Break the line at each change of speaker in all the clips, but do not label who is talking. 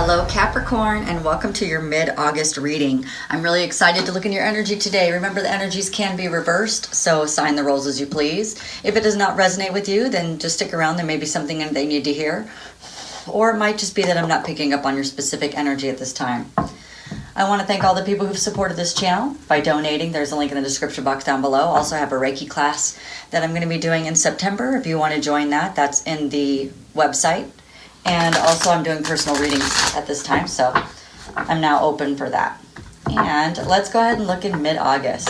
Hello Capricorn, and welcome to your mid-August reading. I'm really excited to look in your energy today. Remember, the energies can be reversed, so assign the roles as you please. If it does not resonate with you, then just stick around. There may be something they need to hear. Or it might just be that I'm not picking up on your specific energy at this time. I want to thank all the people who've supported this channel by donating. There's a link in the description box down below. Also have a Reiki class that I'm going to be doing in September. If you want to join that, that's in the website. And also I'm doing personal readings at this time, so I'm now open for that. And let's go ahead and look in mid-August.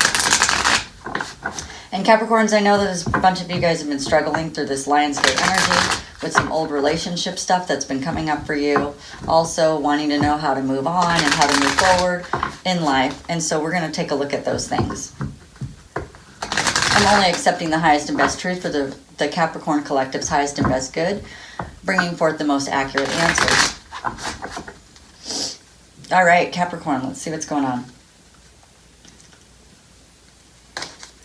And Capricorns, I know that a bunch of you guys have been struggling through this Lionsgate energy with some old relationship stuff that's been coming up for you. Also wanting to know how to move on and how to move forward in life. And so we're going to take a look at those things. I'm only accepting the highest and best truth for the Capricorn Collective's highest and best good, bringing forth the most accurate answers. All right, Capricorn, let's see what's going on.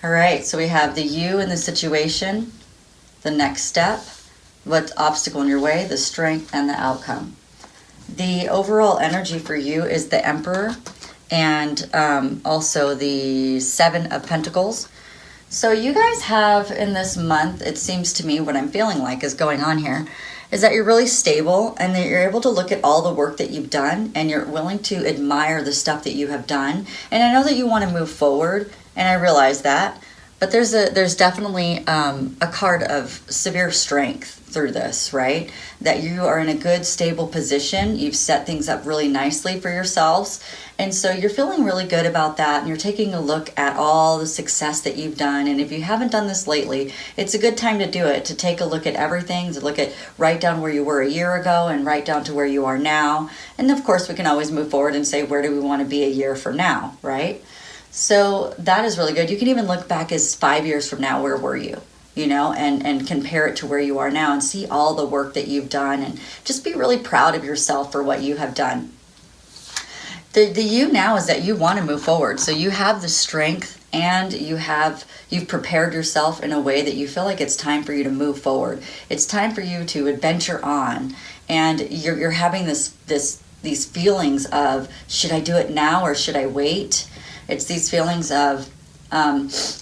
All right, so we have the you in the situation, the next step, what's obstacle in your way, the strength, and the outcome. The overall energy for you is the Emperor and also the Seven of Pentacles. So you guys have in this month, it seems to me, what I'm feeling like is going on here, is that you're really stable and that you're able to look at all the work that you've done and you're willing to admire the stuff that you have done. And I know that you want to move forward, and I realize that, but there's definitely a card of severe strength through this, right? That you are in a good, stable position. You've set things up really nicely for yourselves. And so you're feeling really good about that. And you're taking a look at all the success that you've done. And if you haven't done this lately, it's a good time to do it, to take a look at everything, to write down where you were a year ago and write down to where you are now. And of course, we can always move forward and say, where do we want to be a year from now, right? So that is really good. You can even look back as 5 years from now, where were you? You know, and compare it to where you are now and see all the work that you've done and just be really proud of yourself for what you have done. The you now is that you want to move forward. So you have the strength and you've prepared yourself in a way that you feel like it's time for you to move forward. It's time for you to adventure on, and you're having these feelings of, should I do it now or should I wait? It's these feelings of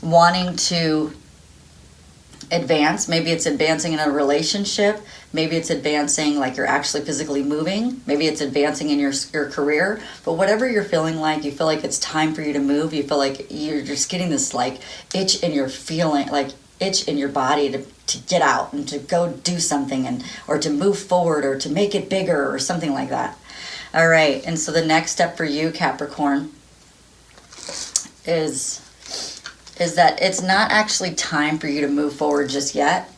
wanting to advance. Maybe it's advancing in a relationship. Maybe it's advancing like you're actually physically moving. Maybe it's advancing in your career. But whatever you're feeling like, you feel like it's time for you to move. You feel like you're just getting this like itch in your feeling, like itch in your body to get out and to go do something or to move forward or to make it bigger or something like that. All right. And so the next step for you, Capricorn, is that it's not actually time for you to move forward just yet.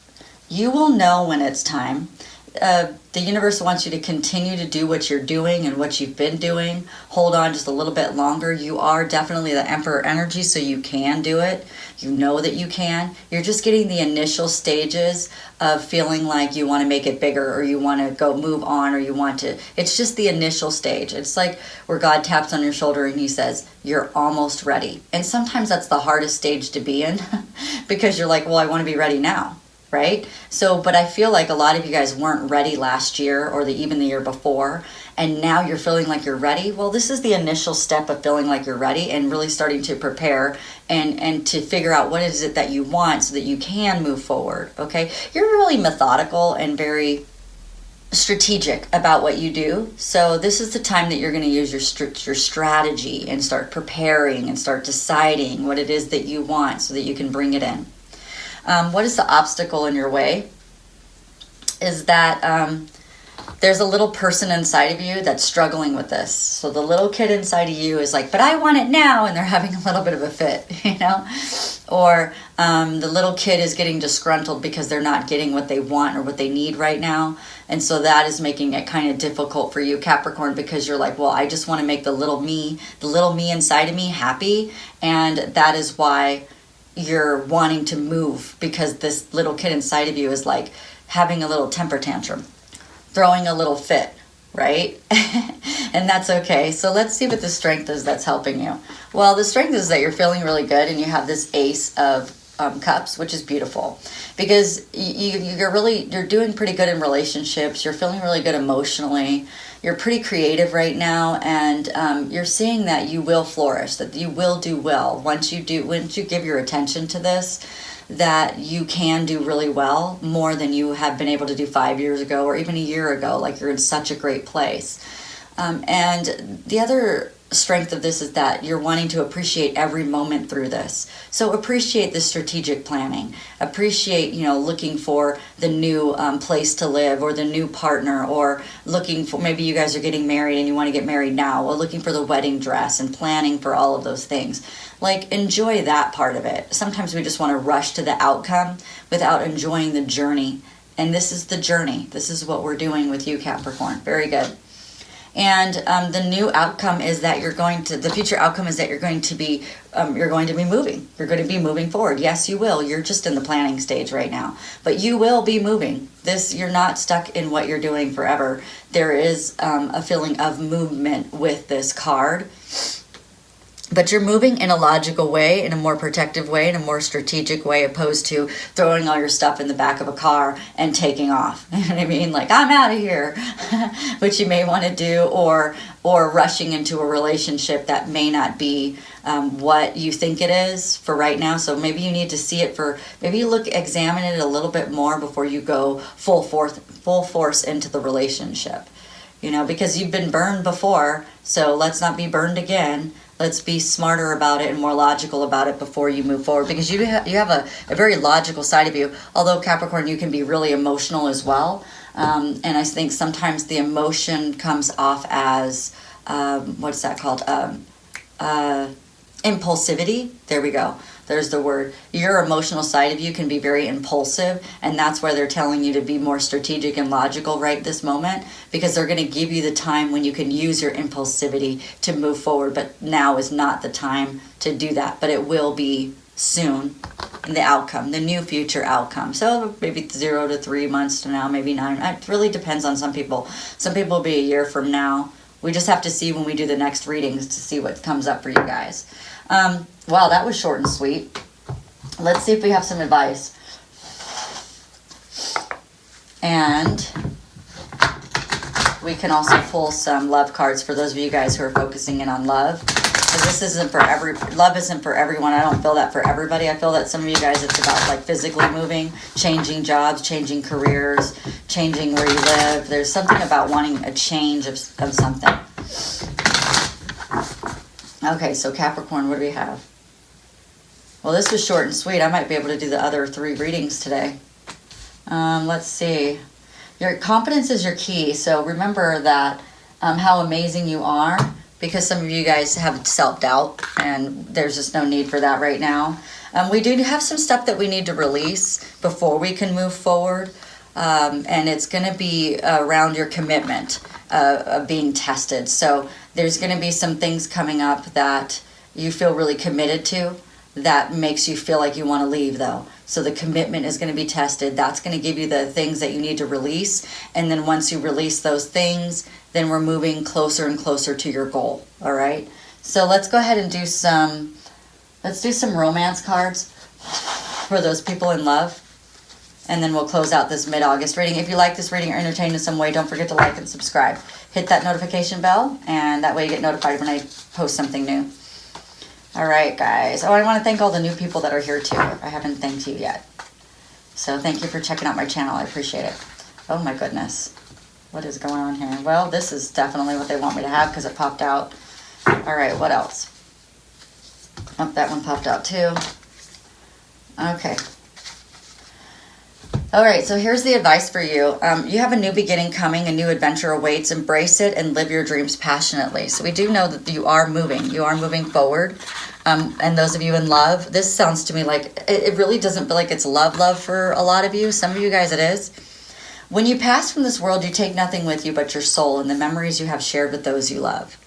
You will know when it's time. The universe wants you to continue to do what you're doing and what you've been doing. Hold on just a little bit longer. You are definitely the Emperor energy, so you can do it. You know that you can. You're just getting the initial stages of feeling like you want to make it bigger or you want to go move on or you want to. It's just the initial stage. It's like where God taps on your shoulder and he says, you're almost ready. And sometimes that's the hardest stage to be in because you're like, well, I want to be ready now. Right? So, but I feel like a lot of you guys weren't ready last year or even the year before, and now you're feeling like you're ready. Well, this is the initial step of feeling like you're ready and really starting to prepare and to figure out what is it that you want so that you can move forward, okay? You're really methodical and very strategic about what you do. So this is the time that you're going to use your strategy and start preparing and start deciding what it is that you want so that you can bring it in. What is the obstacle in your way is that there's a little person inside of you that's struggling with this. So the little kid inside of you is like, but I want it now, and they're having a little bit of a fit, you know? Or the little kid is getting disgruntled because they're not getting what they want or what they need right now. And so that is making it kind of difficult for you, Capricorn, because you're like, well, I just want to make the little me inside of me happy. And that is why you're wanting to move, because this little kid inside of you is like having a little temper tantrum, throwing a little fit, right? And that's okay. So let's see what the strength is that's helping you. Well, the strength is that you're feeling really good and you have this Ace of Cups, which is beautiful because you're doing pretty good in relationships. You're feeling really good emotionally. you're pretty creative right now, and you're seeing that you will flourish, that you will do well once you give your attention to this, that you can do really well, more than you have been able to do 5 years ago or even a year ago. Like, you're in such a great place. And the other strength of this is that you're wanting to appreciate every moment through this. So appreciate the strategic planning. Appreciate, looking for the new place to live, or the new partner, or looking for, maybe you guys are getting married and you want to get married now, or looking for the wedding dress and planning for all of those things. Like, enjoy that part of it. Sometimes we just want to rush to the outcome without enjoying the journey. And this is the journey. This is what we're doing with you, Capricorn. Very good. And the new outcome is that the future outcome is that you're going to be moving. You're going to be moving forward. Yes, you will. You're just in the planning stage right now, but you will be moving. You're not stuck in what you're doing forever. There is a feeling of movement with this card. But you're moving in a logical way, in a more protective way, in a more strategic way, opposed to throwing all your stuff in the back of a car and taking off. You know what I mean? Like, I'm out of here, which you may want to do, or rushing into a relationship that may not be what you think it is for right now. So maybe you need to see it examine it a little bit more before you go full force into the relationship. Because you've been burned before, so let's not be burned again. Let's be smarter about it and more logical about it before you move forward, because you have a very logical side of you. Although, Capricorn, you can be really emotional as well. And I think sometimes the emotion comes off as, what's that called? Impulsivity. There we go. There's the word. Your emotional side of you can be very impulsive, and that's why they're telling you to be more strategic and logical right this moment, because they're going to give you the time when you can use your impulsivity to move forward. But now is not the time to do that, but it will be soon in the outcome, the new future outcome. So maybe 0 to 3 months from now, maybe 9. It really depends on some people. Some people will be a year from now. We just have to see when we do the next readings to see what comes up for you guys. Wow, that was short and sweet. Let's see if we have some advice. And we can also pull some love cards for those of you guys who are focusing in on love. Because love isn't for everyone. I don't feel that for everybody. I feel that some of you guys, it's about like physically moving, changing jobs, changing careers, changing where you live. There's something about wanting a change of something. Okay, so Capricorn, what do we have? Well, this was short and sweet. I might be able to do the other 3 readings today. Let's see. Your confidence is your key. So remember that how amazing you are, because some of you guys have self-doubt, and there's just no need for that right now. We do have some stuff that we need to release before we can move forward. And it's going to be around your commitment of being tested. So there's going to be some things coming up that you feel really committed to that makes you feel like you want to leave, though. So the commitment is going to be tested. That's going to give you the things that you need to release. And then once you release those things, then we're moving closer and closer to your goal. All right. So let's go ahead and do some romance cards for those people in love. And then we'll close out this mid-August reading. If you like this reading or entertained in some way, don't forget to like and subscribe. Hit that notification bell, and that way you get notified when I post something new. All right, guys. Oh, I want to thank all the new people that are here, too. I haven't thanked you yet. So thank you for checking out my channel. I appreciate it. Oh, my goodness. What is going on here? Well, this is definitely what they want me to have because it popped out. All right, what else? Oh, that one popped out, too. Okay. All right, so here's the advice for you. You have a new beginning coming, a new adventure awaits. Embrace it and live your dreams passionately. So we do know that you are moving. You are moving forward. And those of you in love, this sounds to me like it really doesn't feel like it's love for a lot of you. Some of you guys it is. When you pass from this world, you take nothing with you but your soul and the memories you have shared with those you love.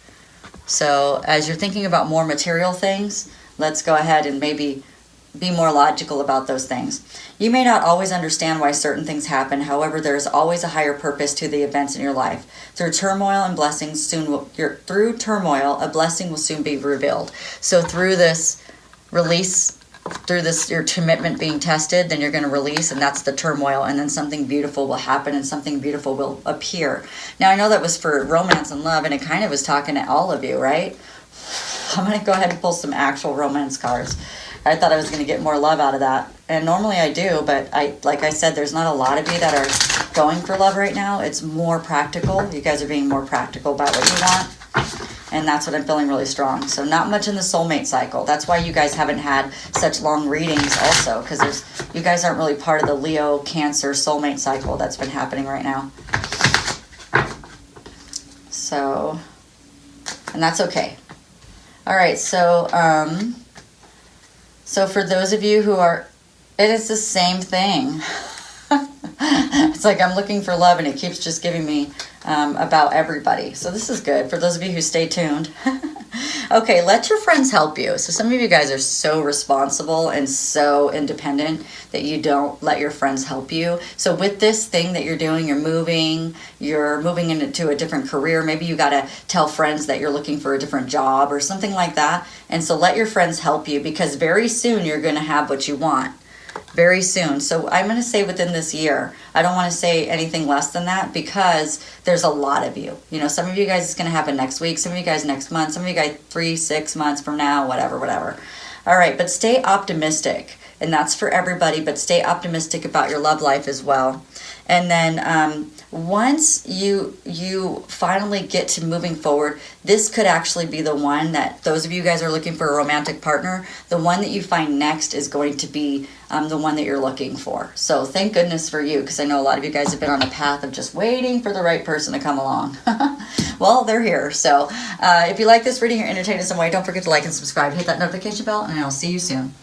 So as you're thinking about more material things, let's go ahead and maybe be more logical about those things. You may not always understand why certain things happen. However, there is always a higher purpose to the events in your life. Through turmoil, a blessing will soon be revealed. So through this release through this, your commitment being tested, then you're going to release, and that's the turmoil, and then something beautiful will happen and something beautiful will appear. Now, I know that was for romance and love, and it kind of was talking to all of you, right? I'm going to go ahead and pull some actual romance cards. I thought I was going to get more love out of that, and normally I do, but like I said, there's not a lot of you that are going for love right now. It's more practical. You guys are being more practical about what you want. And that's what I'm feeling really strong. So not much in the soulmate cycle. That's why you guys haven't had such long readings also, because you guys aren't really part of the Leo, Cancer soulmate cycle that's been happening right now. So, and that's okay. All right, so so for those of you who are, it is the same thing. It's like I'm looking for love and it keeps just giving me about everybody. So this is good for those of you who stay tuned. Okay, let your friends help you. So some of you guys are so responsible and so independent that you don't let your friends help you. So with this thing that you're doing, you're moving into a different career. Maybe you got to tell friends that you're looking for a different job or something like that. And so let your friends help you, because very soon you're going to have what you want. Very soon. So I'm going to say within this year. I don't want to say anything less than that, because there's a lot of you. You know, some of you guys it's going to happen next week, some of you guys next month, some of you guys 3-6 months from now, whatever. All right, but stay optimistic. And that's for everybody, but stay optimistic about your love life as well. And then once you finally get to moving forward, this could actually be the one that those of you guys are looking for a romantic partner, the one that you find next is going to be the one that you're looking for. So thank goodness for you, because I know a lot of you guys have been on a path of just waiting for the right person to come along. Well, they're here. So if you like this reading or entertained in some way, don't forget to like and subscribe, hit that notification bell, and I'll see you soon.